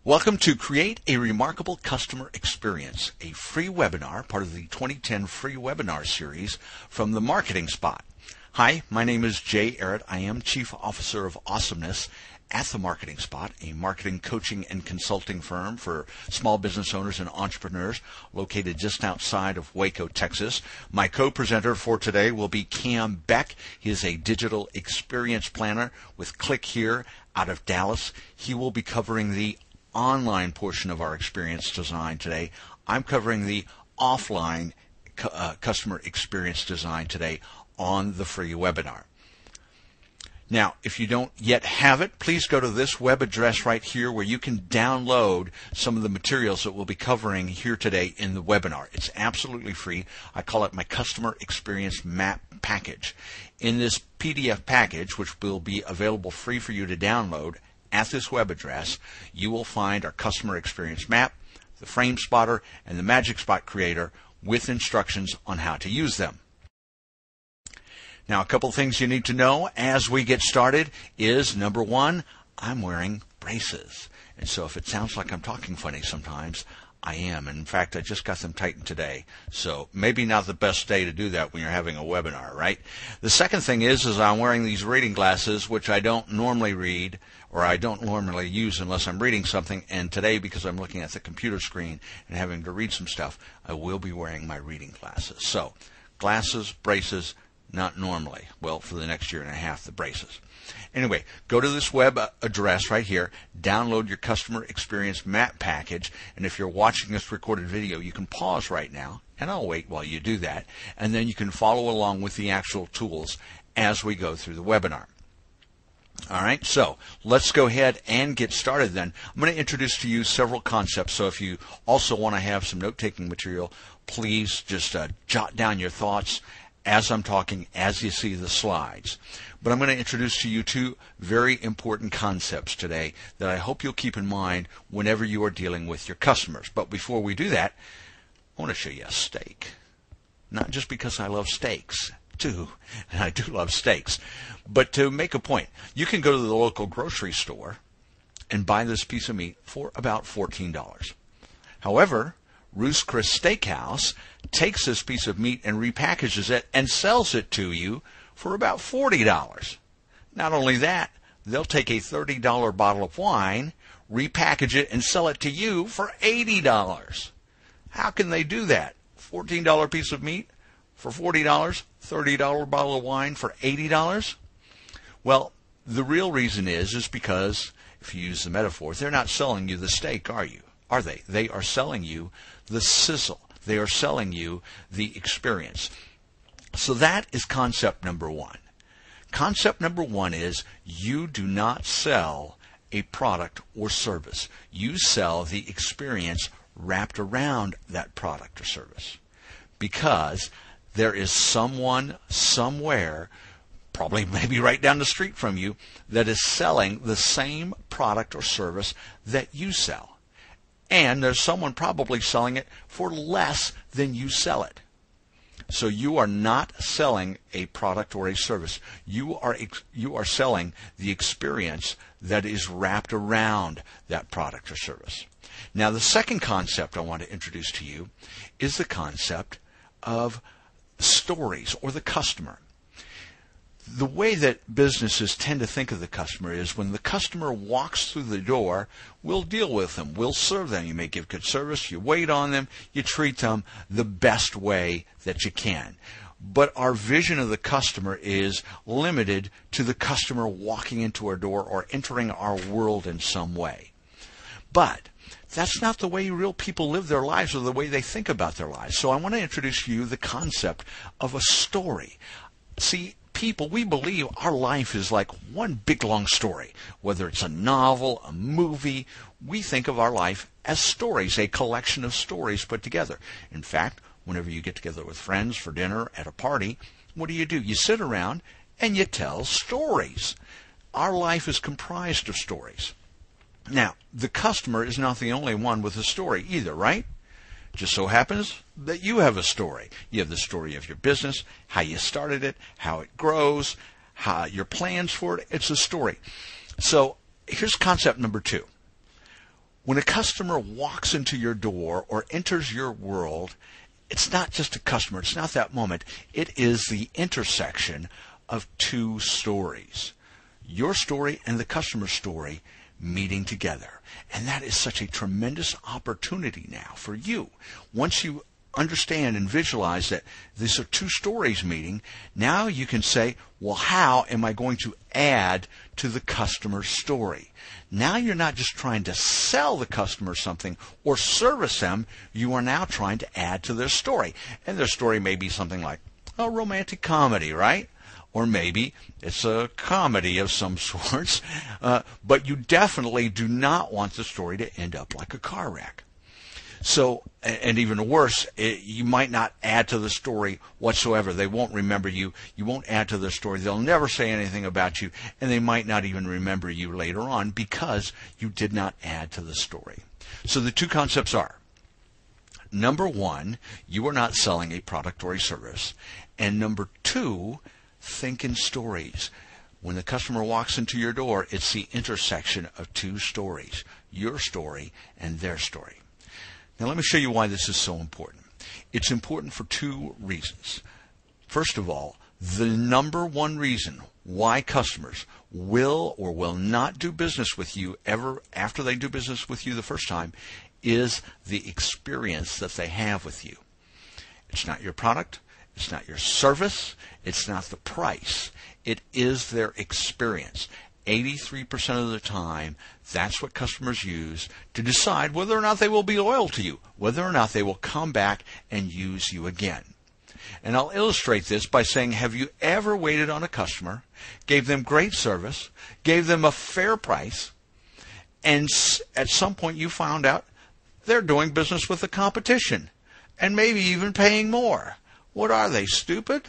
Welcome to Create a Remarkable Customer Experience, a free webinar, part of the 2010 free webinar series from the Marketing Spot. Hi, my name is Jay Arrett. I am Chief Officer of Awesomeness at the Marketing Spot, a marketing coaching and consulting firm for small business owners and entrepreneurs located just outside of Waco, Texas. My co-presenter for today will be Cam Beck. He is a digital experience planner with Click Here out of Dallas. He will be covering the online portion of our experience design today. I'm covering the offline customer experience design today on the free webinar. Now, if you don't yet have it, please go to this web address right here where you can download some of the materials that we'll be covering here today in the webinar. It's absolutely free. I call it my Customer Experience Map Package. In this PDF package, which will be available free for you to download at this web address, you will find our Customer Experience Map, the Frame Spotter, and the Magic Spot Creator with instructions on how to use them. Now, a couple things you need to know as we get started is, number one, I'm wearing braces. And so if it sounds like I'm talking funny sometimes, I am. And in fact, I just got them tightened today. So maybe not the best day to do that when you're having a webinar, right? The second thing is I'm wearing these reading glasses, which I don't normally read, or I don't normally use unless I'm reading something. And today, because I'm looking at the computer screen and having to read some stuff, I will be wearing my reading glasses. So glasses, braces, not normally. Well, for the next year and a half, the braces. Anyway, go to this web address right here, download your Customer Experience Map Package, and if you're watching this recorded video, you can pause right now, and I'll wait while you do that, and then you can follow along with the actual tools as we go through the webinar. All right, so let's go ahead and get started then. I'm going to introduce to you several concepts, so if you also want to have some note-taking material, please just jot down your thoughts as I'm talking, as you see the slides. But I'm going to introduce to you two very important concepts today that I hope you'll keep in mind whenever you are dealing with your customers. But before we do that, I want to show you a steak. Not just because I love steaks, too, and I do love steaks, but to make a point. You can go to the local grocery store and buy this piece of meat for about $14. However, Ruth's Chris Steakhouse takes this piece of meat and repackages it and sells it to you for about $40. Not only that, they'll take a $30 bottle of wine, repackage it, and sell it to you for $80. How can they do that? $14 piece of meat for $40, $30 bottle of wine for $80? Well, the real reason is because, if you use the metaphor, they're not selling you the steak, are you? Are they? They are selling you the sizzle. They are selling you the experience. So that is concept number one. Concept number one is you do not sell a product or service. You sell the experience wrapped around that product or service. Because there is someone somewhere, probably maybe right down the street from you, that is selling the same product or service that you sell. And there's someone probably selling it for less than you sell it. So you are not selling a product or a service. You are selling the experience that is wrapped around that product or service. Now, the second concept I want to introduce to you is the concept of stories or the customer. The way that businesses tend to think of the customer is when the customer walks through the door, we'll deal with them, we'll serve them. You may give good service, you wait on them, you treat them the best way that you can. But our vision of the customer is limited to the customer walking into our door or entering our world in some way. But that's not the way real people live their lives or the way they think about their lives. So I want to introduce to you the concept of a story. See, people, we believe our life is like one big long story. Whether it's a novel, a movie, we think of our life as stories, a collection of stories put together. In fact, whenever you get together with friends for dinner at a party, what do? You sit around and you tell stories. Our life is comprised of stories. Now, the customer is not the only one with a story either, right? Just so happens that you have a story. You have the story of your business, how you started it, how it grows, how your plans for it. It's a story. So here's concept number two. When a customer walks into your door or enters your world, it's not just a customer. It's not that moment. It is the intersection of two stories. Your story and the customer's story meeting together. And that is such a tremendous opportunity now for you. Once you understand and visualize that these are two stories meeting, now you can say, well, how am I going to add to the customer's story? Now you're not just trying to sell the customer something or service them, you are now trying to add to their story. And their story may be something like a romantic comedy, right? Or maybe it's a comedy of some sorts, but you definitely do not want the story to end up like a car wreck. So, and even worse, you might not add to the story whatsoever. They won't remember you. You won't add to their story. They'll never say anything about you, and they might not even remember you later on because you did not add to the story. So the two concepts are, number one, you are not selling a product or a service, and number two, think in stories. When the customer walks into your door, it's the intersection of two stories, your story and their story. Now let me show you why this is so important. It's important for two reasons. First of all, the number one reason why customers will or will not do business with you ever after they do business with you the first time is the experience that they have with you. It's not your product. It's not your service. It's not the price. It is their experience. 83% of the time, that's what customers use to decide whether or not they will be loyal to you, whether or not they will come back and use you again. And I'll illustrate this by saying, have you ever waited on a customer, gave them great service, gave them a fair price, and at some point you found out they're doing business with the competition and maybe even paying more? What are they, stupid?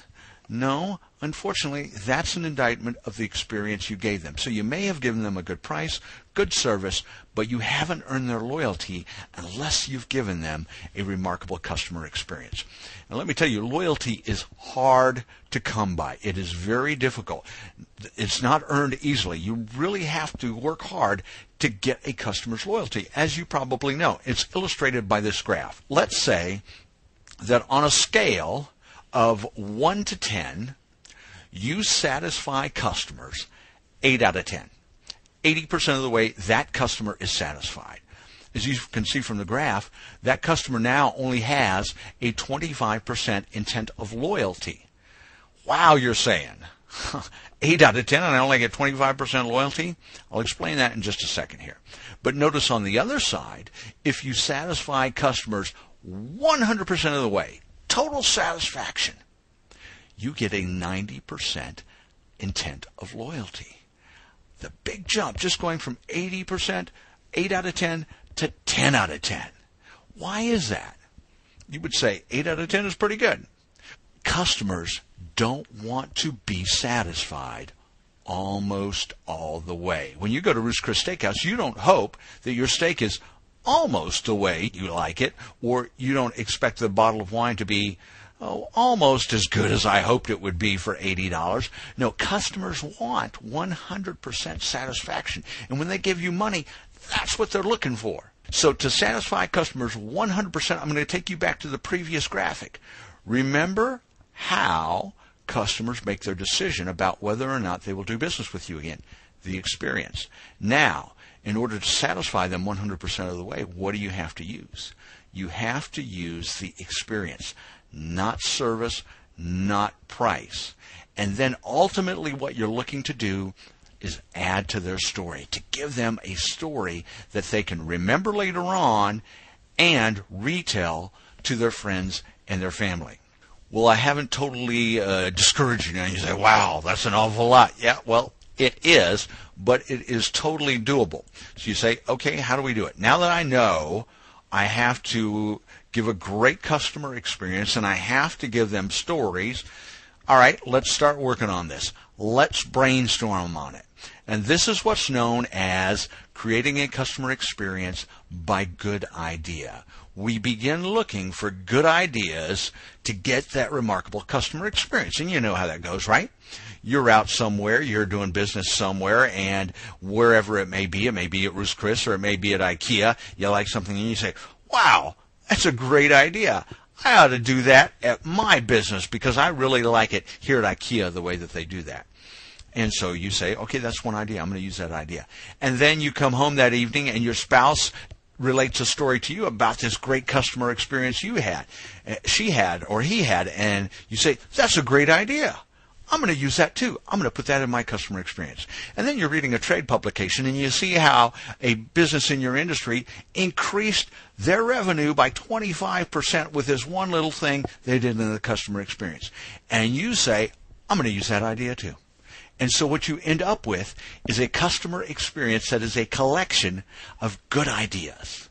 No, unfortunately, that's an indictment of the experience you gave them. So you may have given them a good price, good service, but you haven't earned their loyalty unless you've given them a remarkable customer experience. And let me tell you, loyalty is hard to come by. It is very difficult. It's not earned easily. You really have to work hard to get a customer's loyalty, as you probably know. It's illustrated by this graph. Let's say that on a scale of 1 to 10, you satisfy customers 8 out of 10. 80% of the way that customer is satisfied. As you can see from the graph, that customer now only has a 25% intent of loyalty. Wow, you're saying. 8 out of 10 and I only get 25% loyalty? I'll explain that in just a second here. But notice on the other side, if you satisfy customers 100% of the way, total satisfaction, you get a 90% intent of loyalty. The big jump, just going from 80%, 8 out of 10, to 10 out of 10. Why is that? You would say 8 out of 10 is pretty good. Customers don't want to be satisfied almost all the way. When you go to Ruth's Chris Steakhouse, you don't hope that your steak is almost the way you like it, or you don't expect the bottle of wine to be almost as good as I hoped it would be for $80. No, customers want 100% satisfaction. And when they give you money, that's what they're looking for. So to satisfy customers 100%, I'm going to take you back to the previous graphic. Remember how customers make their decision about whether or not they will do business with you again. The experience. Now, in order to satisfy them 100% of the way, what do you have to use? You have to use the experience, not service, not price. And then ultimately what you're looking to do is add to their story, to give them a story that they can remember later on and retell to their friends and their family. Well, I haven't totally discouraged you now. You say, wow, that's an awful lot. Yeah, well, it is, but it is totally doable. So you say, okay, how do we do it? Now that I know I have to give a great customer experience and I have to give them stories, all right, let's start working on this. Let's brainstorm on it. And this is what's known as creating a customer experience by good idea. We begin looking for good ideas to get that remarkable customer experience. And you know how that goes, right? You're out somewhere, you're doing business somewhere, and wherever it may be at Ruth's Chris or it may be at IKEA, you like something and you say, wow, that's a great idea. I ought to do that at my business because I really like it here at IKEA the way that they do that. And so you say, okay, that's one idea. I'm going to use that idea. And then you come home that evening and your spouse relates a story to you about this great customer experience you had, she had, or he had, and you say, that's a great idea. I'm going to use that too. I'm going to put that in my customer experience. And then you're reading a trade publication and you see how a business in your industry increased their revenue by 25% with this one little thing they did in the customer experience. And you say, I'm going to use that idea too. And so what you end up with is a customer experience that is a collection of good ideas.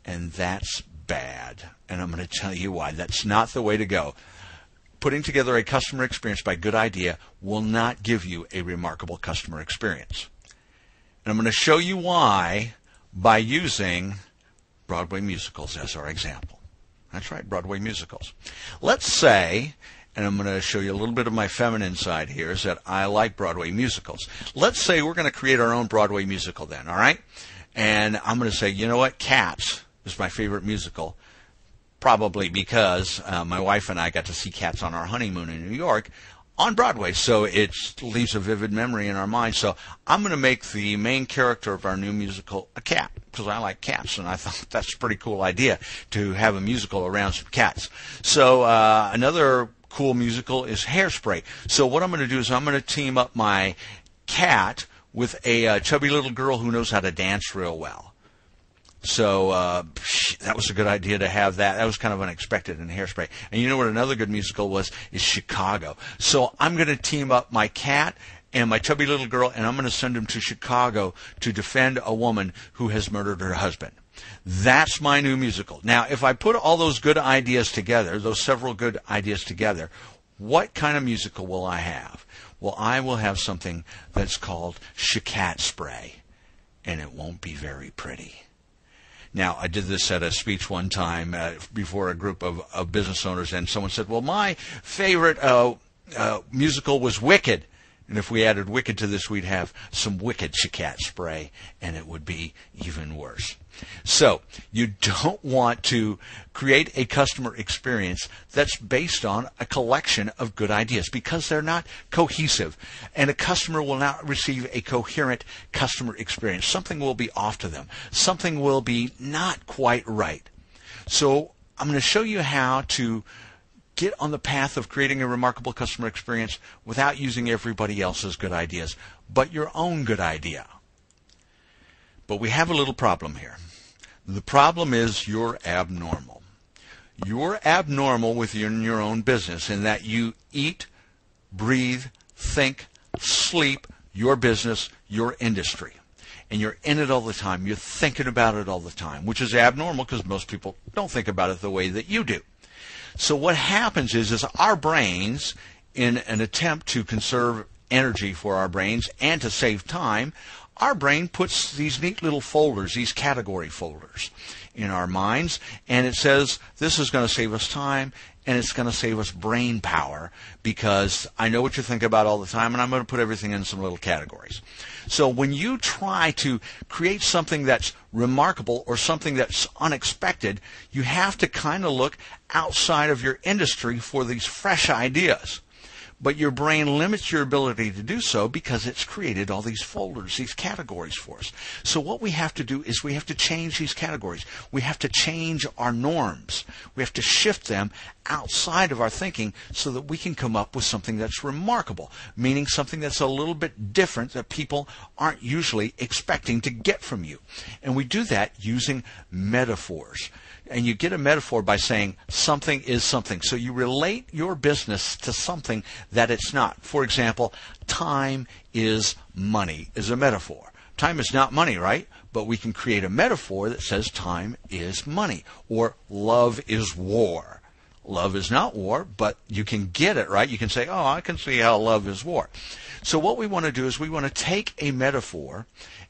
And that's bad. And I'm going to tell you why. That's not the way to go. Putting together a customer experience by good idea will not give you a remarkable customer experience. And I'm going to show you why by using Broadway musicals as our example. That's right, Broadway musicals. Let's say, and I'm going to show you a little bit of my feminine side here, is that I like Broadway musicals. Let's say we're going to create our own Broadway musical then, all right? And I'm going to say, you know what, Cats is my favorite musical, probably because my wife and I got to see Cats on our honeymoon in New York on Broadway, so it leaves a vivid memory in our mind. So I'm going to make the main character of our new musical a cat, because I like cats, and I thought that's a pretty cool idea to have a musical around some cats. So another cool musical is Hairspray. So what I'm going to do is I'm going to team up my cat with a chubby little girl who knows how to dance real well. So that was a good idea to have that. That was kind of unexpected in Hairspray. And you know what another good musical was? Is Chicago. So I'm going to team up my cat and my chubby little girl, and I'm going to send them to Chicago to defend a woman who has murdered her husband. That's my new musical. Now, if I put all those good ideas together, those several good ideas together, what kind of musical will I have? Well, I will have something that's called Chicat Spray, and it won't be very pretty. Now, I did this at a speech one time before a group of business owners, and someone said, well, my favorite musical was Wicked. And if we added Wicked to this, we'd have some Wicked Chicat Spray, and it would be even worse. So you don't want to create a customer experience that's based on a collection of good ideas because they're not cohesive. And a customer will not receive a coherent customer experience. Something will be off to them. Something will be not quite right. So I'm going to show you how to get on the path of creating a remarkable customer experience without using everybody else's good ideas, but your own good idea. But we have a little problem here. The problem is you're abnormal. You're abnormal within your own business in that you eat, breathe, think, sleep your business, your industry. And you're in it all the time. You're thinking about it all the time, which is abnormal because most people don't think about it the way that you do. So what happens is our brains, in an attempt to conserve energy for our brains and to save time, our brain puts these neat little folders, these category folders in our minds, and it says, this is going to save us time, and it's going to save us brain power because I know what you think about all the time, and I'm going to put everything in some little categories. So when you try to create something that's remarkable or something that's unexpected, you have to kind of look outside of your industry for these fresh ideas. But your brain limits your ability to do so because it's created all these folders, these categories for us. So what we have to do is we have to change these categories. We have to change our norms. We have to shift them outside of our thinking so that we can come up with something that's remarkable, meaning something that's a little bit different that people aren't usually expecting to get from you. And we do that using metaphors. And you get a metaphor by saying something is something. So you relate your business to something that it's not. For example, time is money is a metaphor. Time is not money, right? But we can create a metaphor that says time is money. Or love is war. Love is not war, but you can get it, right? You can say, oh, I can see how love is war. So what we want to do is we want to take a metaphor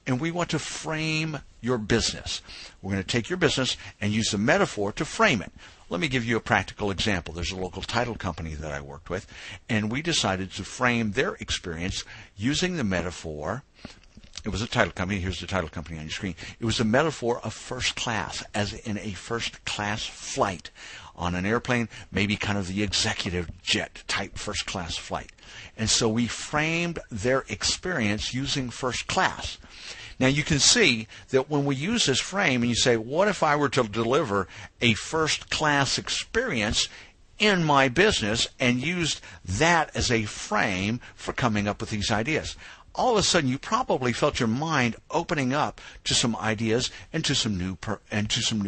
and we want to frame your business. We're going to take your business and use the metaphor to frame it. Let me give you a practical example. There's a local title company that I worked with, and we decided to frame their experience using the metaphor. It was a title company. Here's the title company on your screen. It was a metaphor of first class, as in a first class flight on an airplane, maybe kind of the executive jet type first class flight. And so we framed their experience using first class. Now you can see that when we use this frame and you say, what if I were to deliver a first class experience in my business, and used that as a frame for coming up with these ideas? All of a sudden you probably felt your mind opening up to some ideas and to some new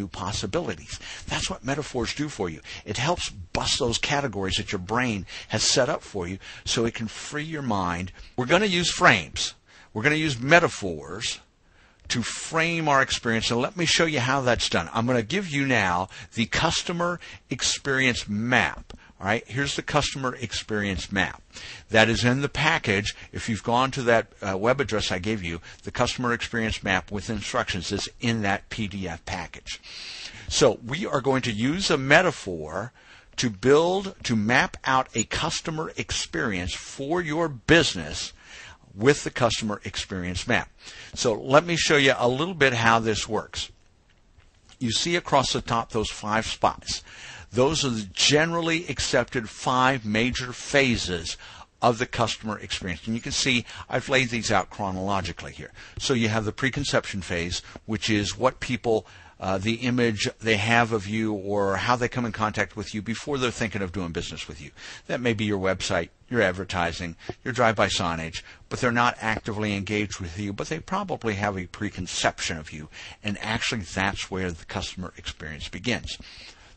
possibilities. That's what metaphors do for you. It helps bust those categories that your brain has set up for you so it can free your mind. We're going to use frames. We're going to use metaphors to frame our experience, and let me show you how that's done. I'm going to give you now the customer experience map. All right, here's the customer experience map. That is in the package. If you've gone to that web address I gave you, the customer experience map with instructions is in that PDF package. So we are going to use a metaphor to map out a customer experience for your business with the customer experience map. So let me show you a little bit how this works. You see across the top those 5 spots. Those are the generally accepted 5 major phases of the customer experience. And you can see I've laid these out chronologically here. So you have the preconception phase, which is what people, the image they have of you or how they come in contact with you before they're thinking of doing business with you. That may be your website, your advertising, your drive-by signage, but they're not actively engaged with you, but they probably have a preconception of you. And actually that's where the customer experience begins.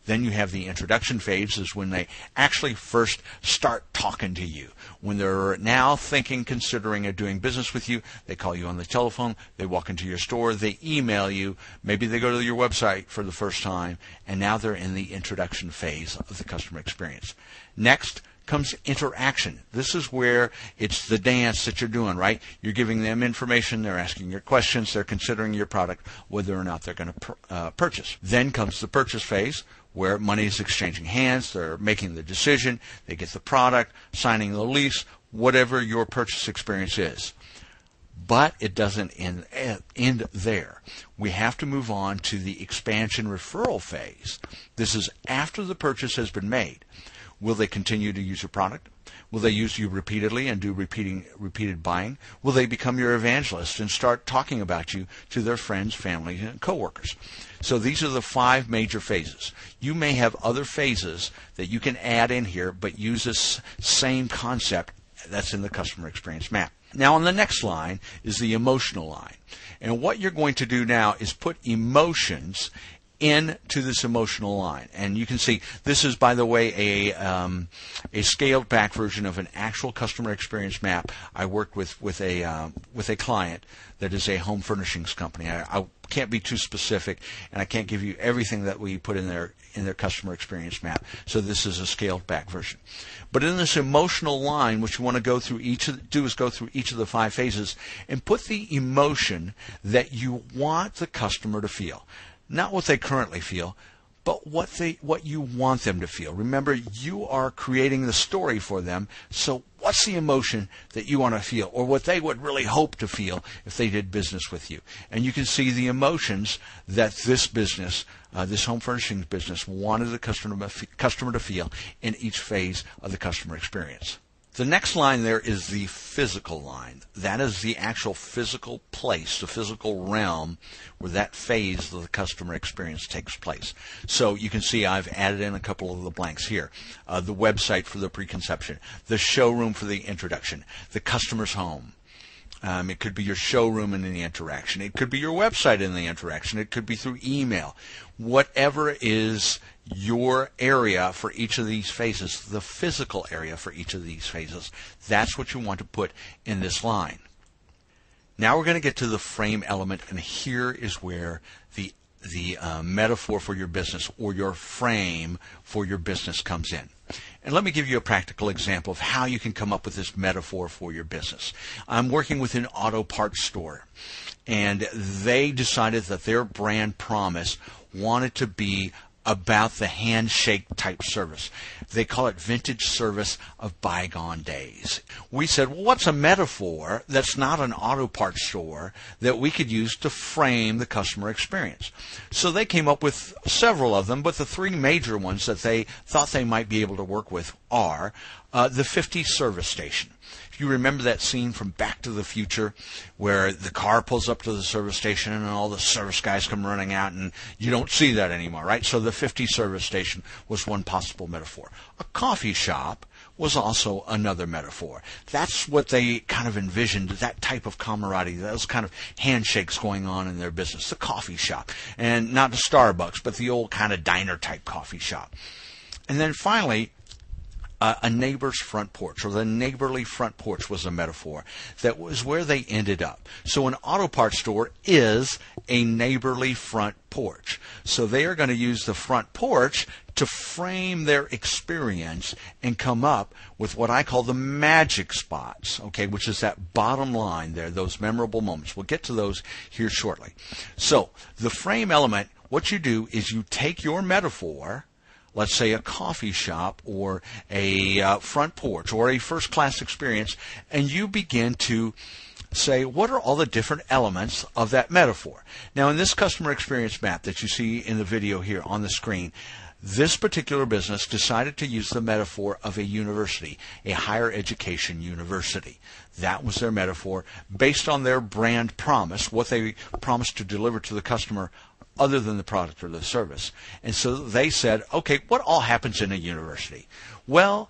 Then you have the introduction phase, is when they actually first start talking to you. When they're now thinking, considering doing business with you, they call you on the telephone, they walk into your store, they email you, maybe they go to your website for the first time, and now they're in the introduction phase of the customer experience. Next comes interaction. This is where it's the dance that you're doing, right? You're giving them information, they're asking your questions, they're considering your product, whether or not they're going to purchase. Then comes the purchase phase, where money is exchanging hands, they're making the decision, they get the product, signing the lease, whatever your purchase experience is. But it doesn't end there. We have to move on to the expansion referral phase. This is after the purchase has been made. Will they continue to use your product? Will they use you repeatedly and do repeated buying? Will they become your evangelist and start talking about you to their friends, family, and coworkers? So these are the 5 major phases. You may have other phases that you can add in here, but use this same concept that's in the customer experience map. Now on the next line is the emotional line. And what you're going to do now is put emotions into this emotional line. And you can see this is, by the way, a scaled back version of an actual customer experience map I worked with a client that is a home furnishings company. I can't be too specific, and I can't give you everything that we put in their customer experience map. So this is a scaled back version. But in this emotional line, what you want to go through each of the 5 phases and put the emotion that you want the customer to feel. Not what they currently feel, but what you want them to feel. Remember, you are creating the story for them, so what's the emotion that you want to feel, or what they would really hope to feel if they did business with you? And you can see the emotions that this business, this home furnishings business, wanted the customer to feel in each phase of the customer experience. The next line there is the physical line. That is the actual physical place, the physical realm where that phase of the customer experience takes place. So you can see I've added in a couple of the blanks here. The website for the preconception, the showroom for the introduction, the customer's home. It could be your showroom in the interaction. It could be your website in the interaction. It could be through email. Whatever is your area for each of these phases, the physical area for each of these phases, that's what you want to put in this line. Now we're going to get to the frame element, and here is where metaphor for your business or your frame for your business comes in. And let me give you a practical example of how you can come up with this metaphor for your business. I'm working with an auto parts store, and they decided that their brand promise wanted to be about the handshake type service. They call it vintage service of bygone days. We said, well, what's a metaphor that's not an auto parts store that we could use to frame the customer experience? So they came up with several of them, but the three major ones that they thought they might be able to work with are the 50s service station. If you remember that scene from Back to the Future where the car pulls up to the service station and all the service guys come running out, and you don't see that anymore, right? So the 50 service station was one possible metaphor. A coffee shop was also another metaphor. That's what they kind of envisioned, that type of camaraderie, those kind of handshakes going on in their business, the coffee shop. And not the Starbucks, but the old kind of diner type coffee shop. And then finally, a neighbor's front porch, or the neighborly front porch, was a metaphor. That was where they ended up. So an auto parts store is a neighborly front porch. So they are going to use the front porch to frame their experience and come up with what I call the magic spots, okay, which is that bottom line there, those memorable moments. We'll get to those here shortly. So the frame element, what you do is you take your metaphor, let's say a coffee shop or a front porch or a first-class experience, and you begin to say, what are all the different elements of that metaphor? Now, in this customer experience map that you see in the video here on the screen, this particular business decided to use the metaphor of a university, a higher education university. That was their metaphor based on their brand promise, what they promised to deliver to the customer other than the product or the service. And so they said, okay, what all happens in a university? Well,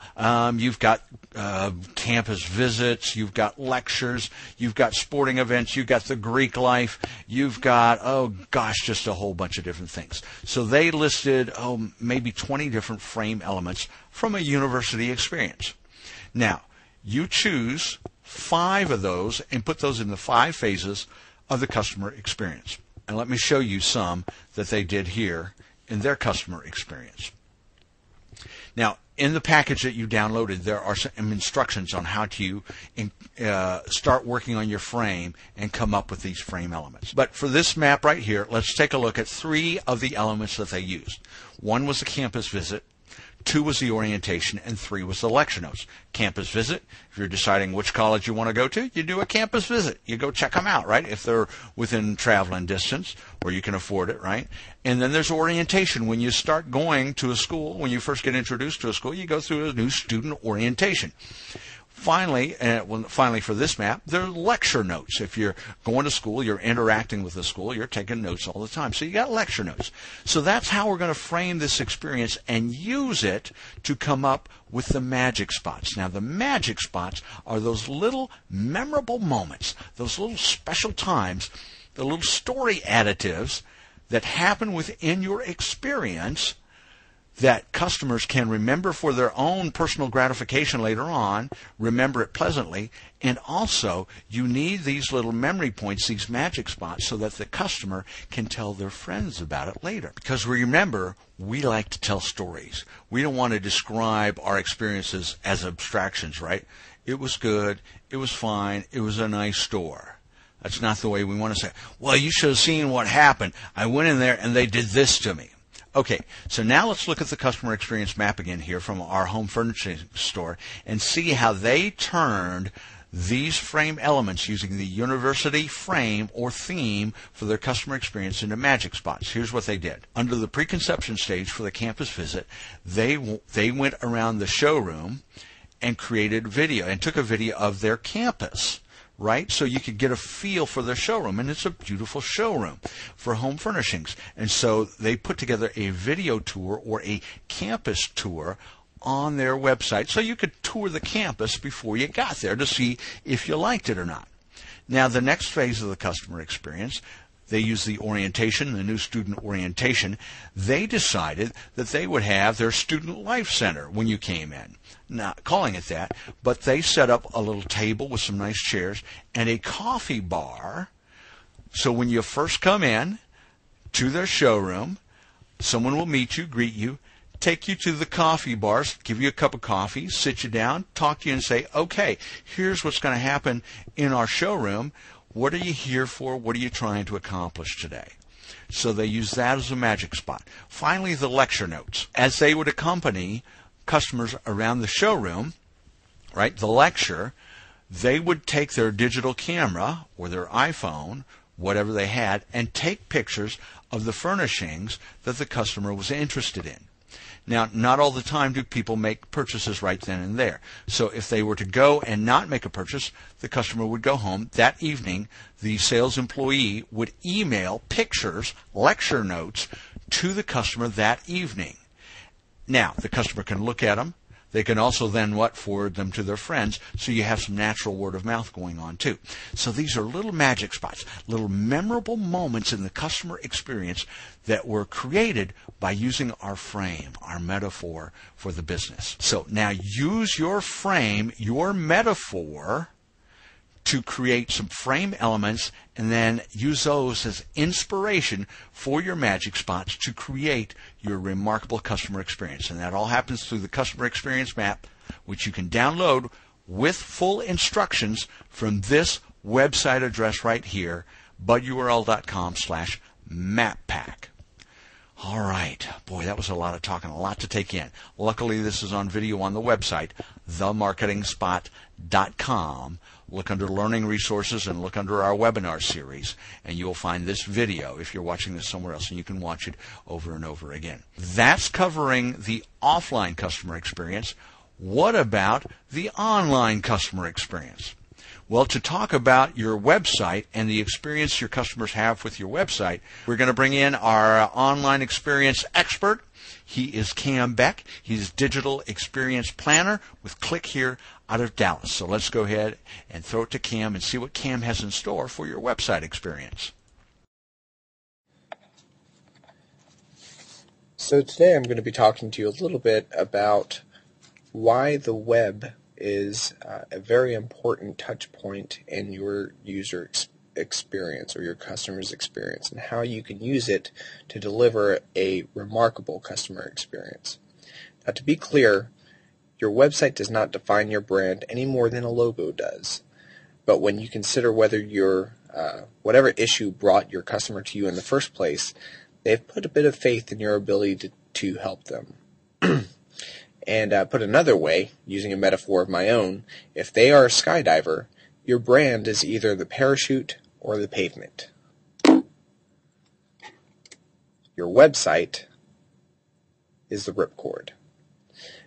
you've got campus visits, you've got lectures, you've got sporting events, you've got the Greek life, you've got, just a whole bunch of different things. So they listed, maybe 20 different frame elements from a university experience. Now, you choose 5 of those and put those in the 5 phases of the customer experience. And let me show you some that they did here in their customer experience. Now, in the package that you downloaded, there are some instructions on how to start working on your frame and come up with these frame elements. But for this map right here, let's take a look at 3 of the elements that they used. 1 was the campus visit, 2 was the orientation, and 3 was the lecture notes. Campus visit, if you're deciding which college you want to go to, you do a campus visit. You go check them out, right, if they're within traveling distance or you can afford it, right? And then there's orientation. When you start going to a school, when you first get introduced to a school, you go through a new student orientation. Finally for this map, there are lecture notes. If you're going to school, you're interacting with the school, you're taking notes all the time. So you got lecture notes. So that's how we're going to frame this experience and use it to come up with the magic spots. Now, the magic spots are those little memorable moments, those little special times, the little story additives that happen within your experience that customers can remember for their own personal gratification later on, remember it pleasantly, and also you need these little memory points, these magic spots, so that the customer can tell their friends about it later. Because remember, we like to tell stories. We don't want to describe our experiences as abstractions, right? It was good, it was fine, it was a nice store. That's not the way we want to say, well, you should have seen what happened. I went in there and they did this to me. Okay, so now let's look at the customer experience map again here from our home furnishing store and see how they turned these frame elements using the university frame or theme for their customer experience into magic spots. Here's what they did. Under the preconception stage for the campus visit, they went around the showroom and created video and took a video of their campus. Right? So you could get a feel for their showroom, and it's a beautiful showroom for home furnishings. And so they put together a video tour or a campus tour on their website so you could tour the campus before you got there to see if you liked it or not. Now, the next phase of the customer experience, they used the orientation, the new student orientation. They decided that they would have their student life center when you came in. Not calling it that, but they set up a little table with some nice chairs and a coffee bar. So when you first come in, to their showroom. Someone will meet you, greet you, take you to the coffee bars, give you a cup of coffee, sit you down, talk to you, and say, okay, here's what's going to happen in our showroom. What are you here for? What are you trying to accomplish today? So they use that as a magic spot. Finally, the lecture notes. As they would accompany customers around the showroom, right, the lecture, they would take their digital camera or their iPhone, whatever they had, and take pictures of the furnishings that the customer was interested in. Now, not all the time do people make purchases right then and there. So if they were to go and not make a purchase, the customer would go home. That evening, the sales employee would email pictures, lecture notes, to the customer that evening. Now, the customer can look at them. They can also then forward them to their friends, so you have some natural word of mouth going on too. So these are little magic spots, little memorable moments in the customer experience that were created by using our frame, our metaphor for the business. So now use your frame, your metaphor, to create some frame elements, and then use those as inspiration for your magic spots to create your remarkable customer experience. And that all happens through the customer experience map, which you can download with full instructions from this website address right here, budurl.com/mappack. All right. Boy, that was a lot of talking, a lot to take in. Luckily, this is on video on the website, themarketingspot.com. Look under Learning Resources and look under our webinar series, and you'll find this video if you're watching this somewhere else, and you can watch it over and over again. That's covering the offline customer experience. What about the online customer experience? Well, to talk about your website and the experience your customers have with your website, we're going to bring in our online experience expert. He is Cam Beck. He's Digital Experience Planner with Click Here out of Dallas. So let's go ahead and throw it to Cam and see what Cam has in store for your website experience. So today I'm going to be talking to you a little bit about why the web is a very important touch point in your user experience or your customer's experience, and how you can use it to deliver a remarkable customer experience. Now, to be clear, your website does not define your brand any more than a logo does. But when you consider whether your whatever issue brought your customer to you in the first place, they've put a bit of faith in your ability to help them. And put another way, using a metaphor of my own, if they are a skydiver, your brand is either the parachute or the pavement. Your website is the ripcord,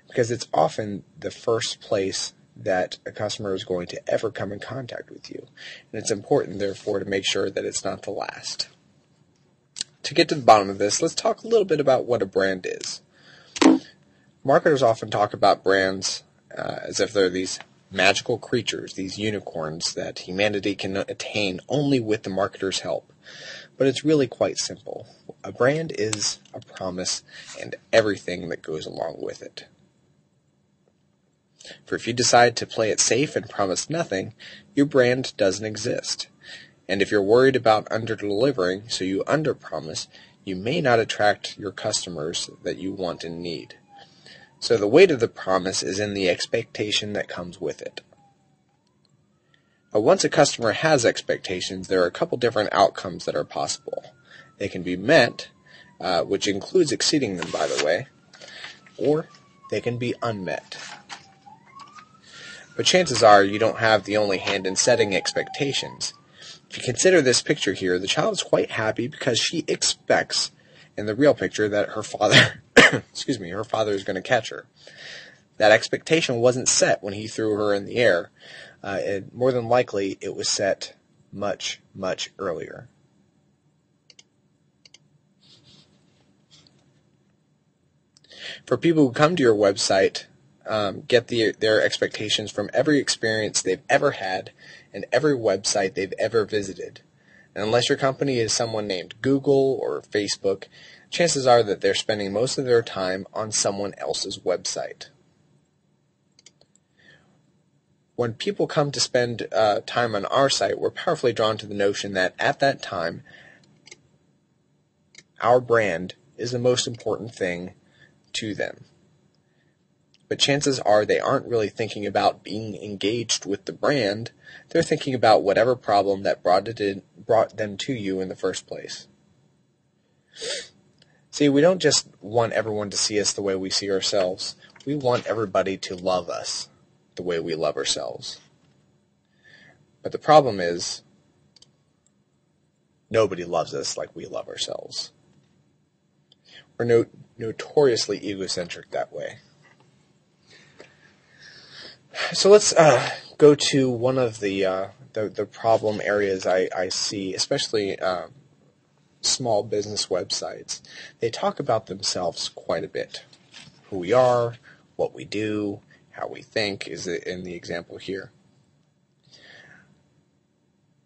because it's often the first place that a customer is going to ever come in contact with you. And it's important, therefore, to make sure that it's not the last. To get to the bottom of this, let's talk a little bit about what a brand is. Marketers often talk about brands as if they're these magical creatures, these unicorns that humanity can attain only with the marketer's help. But it's really quite simple. A brand is a promise and everything that goes along with it. For if you decide to play it safe and promise nothing, your brand doesn't exist. And if you're worried about under-delivering, so you under-promise, you may not attract your customers that you want and need. So the weight of the promise is in the expectation that comes with it. Now, once a customer has expectations, there are a couple different outcomes that are possible. They can be met, which includes exceeding them, by the way, or they can be unmet. But chances are you don't have the only hand in setting expectations. If you consider this picture here, the child is quite happy because she expects, in the real picture, that her father her father is going to catch her. That expectation wasn't set when he threw her in the air. And more than likely, it was set much, much earlier. For people who come to your website, get their expectations from every experience they've ever had and every website they've ever visited. And unless your company is someone named Google or Facebook, chances are that they're spending most of their time on someone else's website. When people come to spend time on our site, we're powerfully drawn to the notion that at that time, our brand is the most important thing to them. But chances are they aren't really thinking about being engaged with the brand. They're thinking about whatever problem that brought them to you in the first place. See, we don't just want everyone to see us the way we see ourselves. We want everybody to love us the way we love ourselves. But the problem is, nobody loves us like we love ourselves. We're notoriously egocentric that way. So let's go to one of the problem areas I see, especially small business websites. They talk about themselves quite a bit. Who we are, what we do, how we think is in the example here.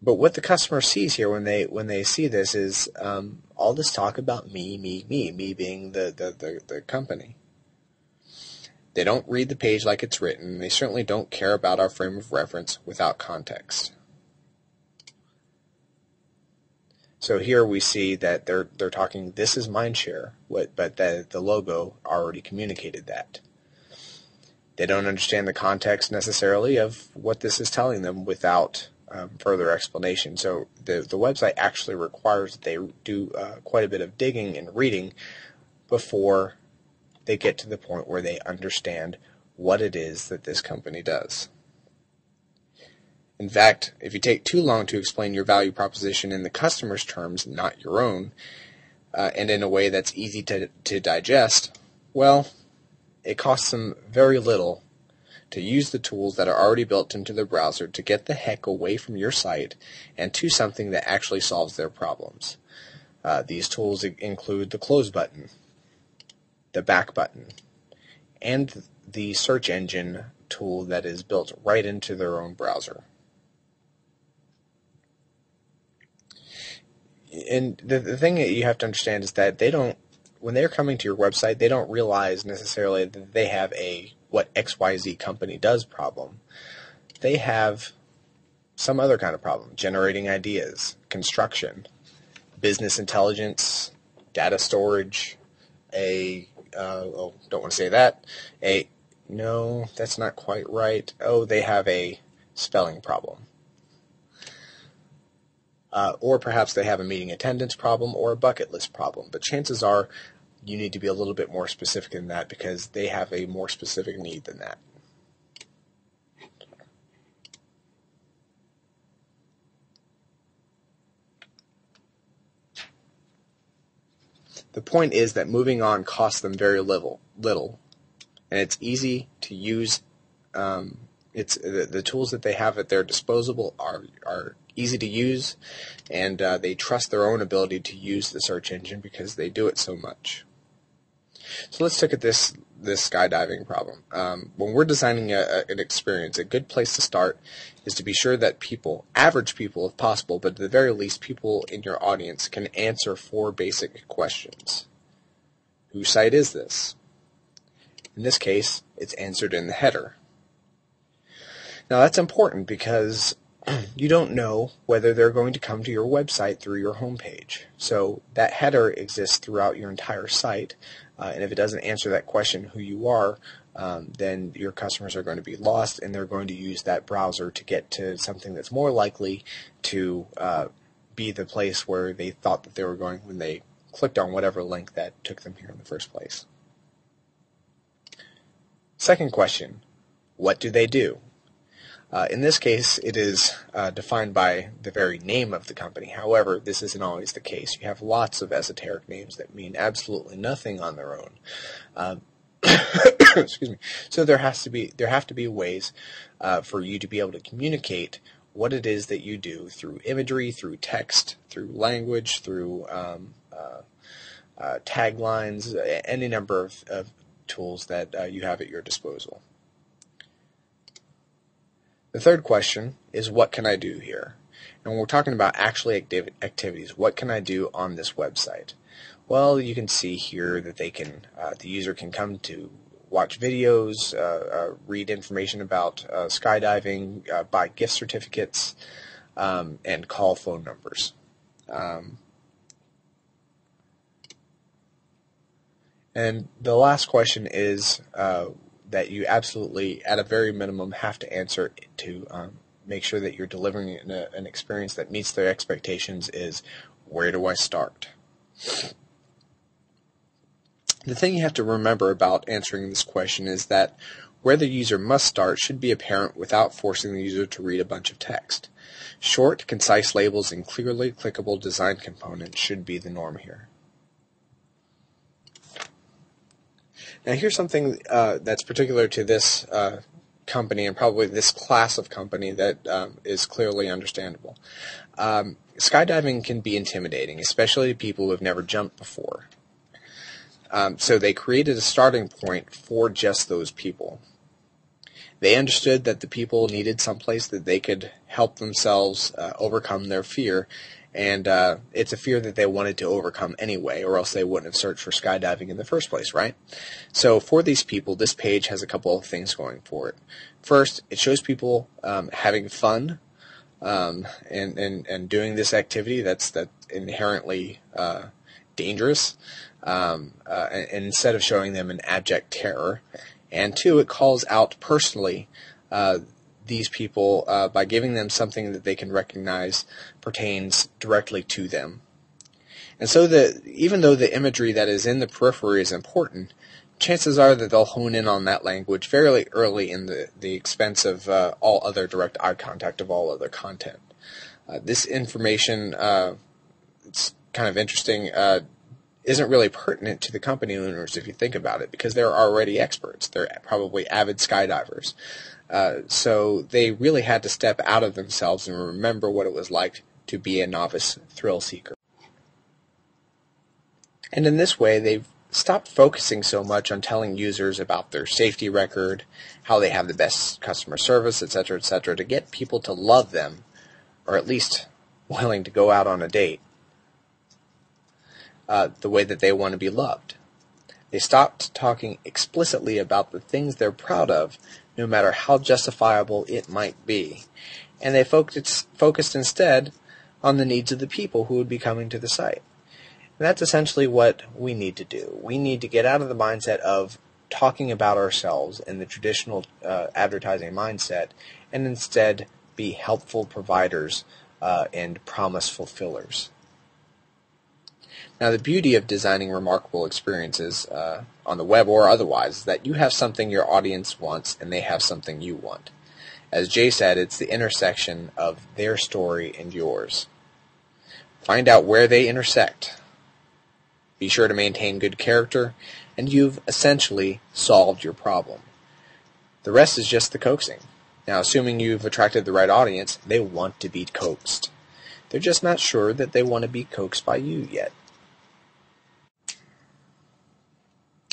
But what the customer sees here when they see this is all this talk about me being the company. They don't read the page like it's written. They certainly don't care about our frame of reference without context. So here we see that they're talking, this is Mindshare, but the logo already communicated that. They don't understand the context necessarily of what this is telling them without further explanation. So the website actually requires that they do quite a bit of digging and reading before they get to the point where they understand what it is that this company does. In fact, if you take too long to explain your value proposition in the customer's terms, not your own, and in a way that's easy to digest, well, it costs them very little to use the tools that are already built into the browser to get the heck away from your site and to something that actually solves their problems. These tools include the close button, the back button, and the search engine tool that is built right into their own browser. And the thing that you have to understand is that when they're coming to your website, they don't realize necessarily that they have a what XYZ company does problem. They have some other kind of problem, generating ideas, construction, business intelligence, data storage, don't want to say that. No, that's not quite right. They have a spelling problem. Or perhaps they have a meeting attendance problem or a bucket list problem. But chances are you need to be a little bit more specific than that because they have a more specific need than that. The point is that moving on costs them very little, and it's easy to use. It's the tools that they have at their disposal are easy to use, and they trust their own ability to use the search engine because they do it so much. So let's look at this skydiving problem. When we're designing an experience, a good place to start is to be sure that people, average people if possible, but at the very least people in your audience can answer 4 basic questions. Whose site is this? In this case, it's answered in the header. Now that's important because you don't know whether they're going to come to your website through your homepage. So that header exists throughout your entire site, and if it doesn't answer that question, who you are, then your customers are going to be lost, and they're going to use that browser to get to something that's more likely to be the place where they thought that they were going when they clicked on whatever link that took them here in the first place. Second question, what do they do? In this case, it is defined by the very name of the company. However, this isn't always the case. You have lots of esoteric names that mean absolutely nothing on their own. Excuse me. So there have to be ways for you to be able to communicate what it is that you do through imagery, through text, through language, through taglines, any number of tools that you have at your disposal. The third question is, what can I do here? And when we're talking about actually activities, what can I do on this website? Well, you can see here that the user can come to watch videos, read information about skydiving, buy gift certificates, and call phone numbers. And the last question is that you absolutely, at a very minimum, have to answer to make sure that you're delivering an experience that meets their expectations is, where do I start? The thing you have to remember about answering this question is that where the user must start should be apparent without forcing the user to read a bunch of text. Short, concise labels and clearly clickable design components should be the norm here. Now here's something that's particular to this company and probably this class of company that is clearly understandable. Skydiving can be intimidating, especially to people who have never jumped before. So they created a starting point for just those people. They understood that the people needed someplace that they could help themselves overcome their fear, and it's a fear that they wanted to overcome anyway, or else they wouldn't have searched for skydiving in the first place, right? So for these people, this page has a couple of things going for it. First, it shows people having fun and doing this activity that's inherently dangerous, and instead of showing them an abject terror. And two, it calls out personally these people by giving them something that they can recognize pertains directly to them. And so even though the imagery that is in the periphery is important, chances are that they'll hone in on that language fairly early in the expense of all other direct eye contact of all other content. This information, it's kind of interesting, isn't really pertinent to the company owners if you think about it, because they're already experts. They're probably avid skydivers. So they really had to step out of themselves and remember what it was like to be a novice thrill seeker. And in this way, they've stopped focusing so much on telling users about their safety record, how they have the best customer service, etc., to get people to love them, or at least willing to go out on a date the way that they want to be loved. They stopped talking explicitly about the things they're proud of, no matter how justifiable it might be, and they focused instead on the needs of the people who would be coming to the site. And that's essentially what we need to do. We need to get out of the mindset of talking about ourselves in the traditional advertising mindset, and instead be helpful providers and promise fulfillers. Now, the beauty of designing remarkable experiences on the web or otherwise is that you have something your audience wants and they have something you want. As Jay said, it's the intersection of their story and yours. Find out where they intersect. Be sure to maintain good character, and you've essentially solved your problem. The rest is just the coaxing. Now, assuming you've attracted the right audience, they want to be coaxed. They're just not sure that they want to be coaxed by you yet.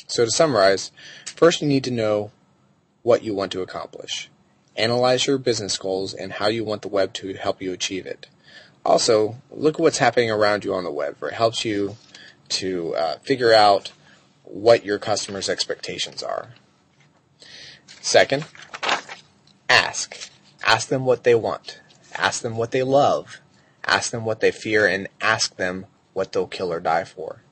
So to summarize, first you need to know what you want to accomplish. Analyze your business goals and how you want the web to help you achieve it. Also, look at what's happening around you on the web, where it helps you to figure out what your customers' expectations are. Second, ask. Ask them what they want. Ask them what they love. Ask them what they fear, and ask them what they'll kill or die for.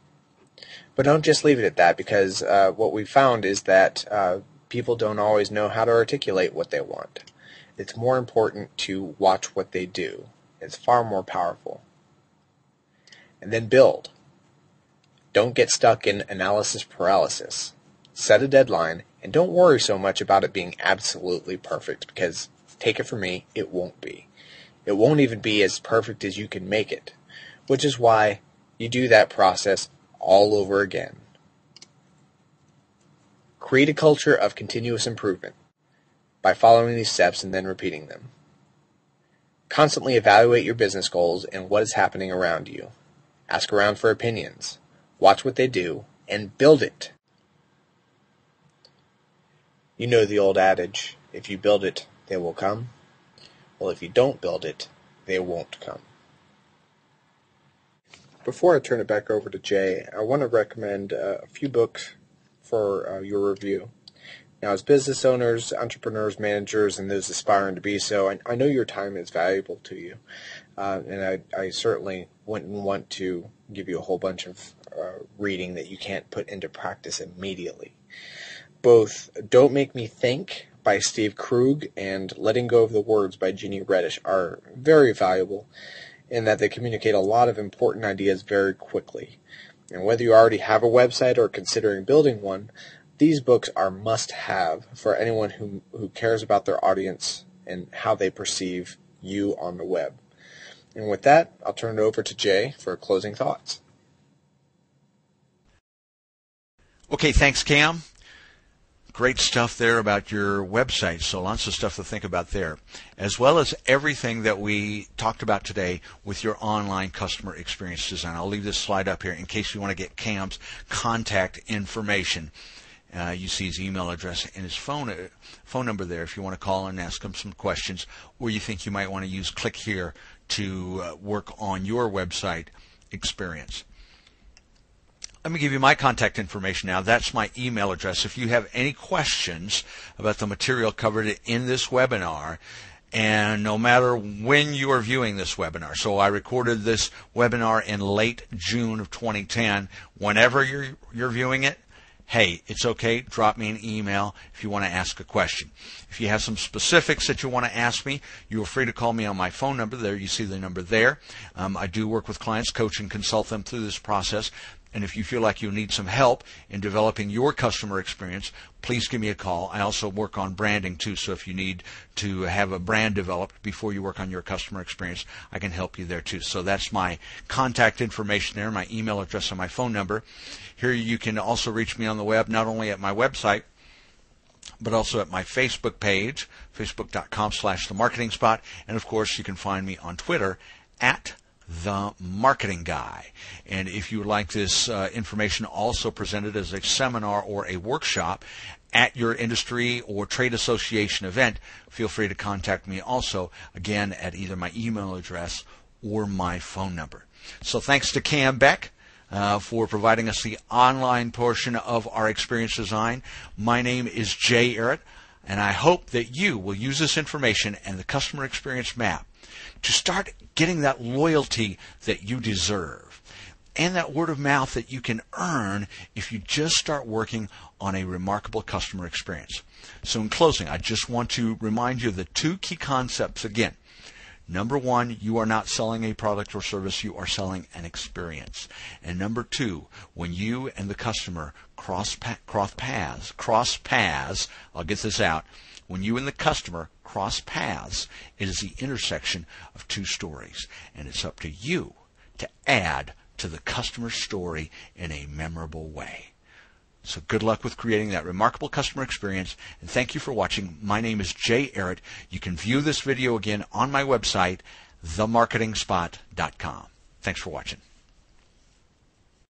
But don't just leave it at that, because what we've found is that people don't always know how to articulate what they want. It's more important to watch what they do. It's far more powerful. And then build. Don't get stuck in analysis paralysis. Set a deadline, and don't worry so much about it being absolutely perfect, because, take it from me, it won't be. It won't even be as perfect as you can make it, which is why you do that process all over again. Create a culture of continuous improvement by following these steps and then repeating them. Constantly evaluate your business goals and what is happening around you. Ask around for opinions. Watch what they do and build it. You know the old adage, if you build it, they will come. Well, if you don't build it, they won't come. Before I turn it back over to Jay, I want to recommend a few books for your review. Now, as business owners, entrepreneurs, managers, and those aspiring to be so, I know your time is valuable to you. And I certainly wouldn't want to give you a whole bunch of reading that you can't put into practice immediately. Both Don't Make Me Think by Steve Krug and Letting Go of the Words by Jeannie Reddish are very valuable in that they communicate a lot of important ideas very quickly. And whether you already have a website or considering building one, these books are must-have for anyone who cares about their audience and how they perceive you on the web. And with that, I'll turn it over to Jay for closing thoughts. Okay, thanks, Cam. Great stuff there about your website, so lots of stuff to think about there, as well as everything that we talked about today with your online customer experience design. I'll leave this slide up here in case you want to get Cam's contact information. You see his email address and his phone number there if you want to call and ask him some questions, or you think you might want to use click here to work on your website experience. Let me give you my contact information now. That's my email address. If you have any questions about the material covered in this webinar, and no matter when you are viewing this webinar, so I recorded this webinar in late June of 2010, whenever you're viewing it, hey, it's okay, drop me an email if you want to ask a question. If you have some specifics that you want to ask me, you are free to call me on my phone number. There, you see the number there. I do work with clients, coach and consult them through this process. And if you feel like you need some help in developing your customer experience, please give me a call. I also work on branding too, so if you need to have a brand developed before you work on your customer experience, I can help you there too. So that's my contact information there, my email address and my phone number. Here you can also reach me on the web, not only at my website, but also at my Facebook page, facebook.com/themarketingspot. And of course, you can find me on Twitter at The Marketing Guy. And if you would like this information also presented as a seminar or a workshop at your industry or trade association event, feel free to contact me also, again, at either my email address or my phone number. So thanks to Cam Beck for providing us the online portion of our experience design. My name is Jay Ehret, and I hope that you will use this information and the customer experience map to start getting that loyalty that you deserve and that word of mouth that you can earn if you just start working on a remarkable customer experience. So in closing, I just want to remind you of the two key concepts again. Number one, you are not selling a product or service, you are selling an experience. And number two, when you and the customer cross paths, I'll get this out, when you and the customer cross paths, it is the intersection of two stories. And it's up to you to add to the customer's story in a memorable way. So good luck with creating that remarkable customer experience. And thank you for watching. My name is Jay Ehret. You can view this video again on my website, themarketingspot.com. Thanks for watching.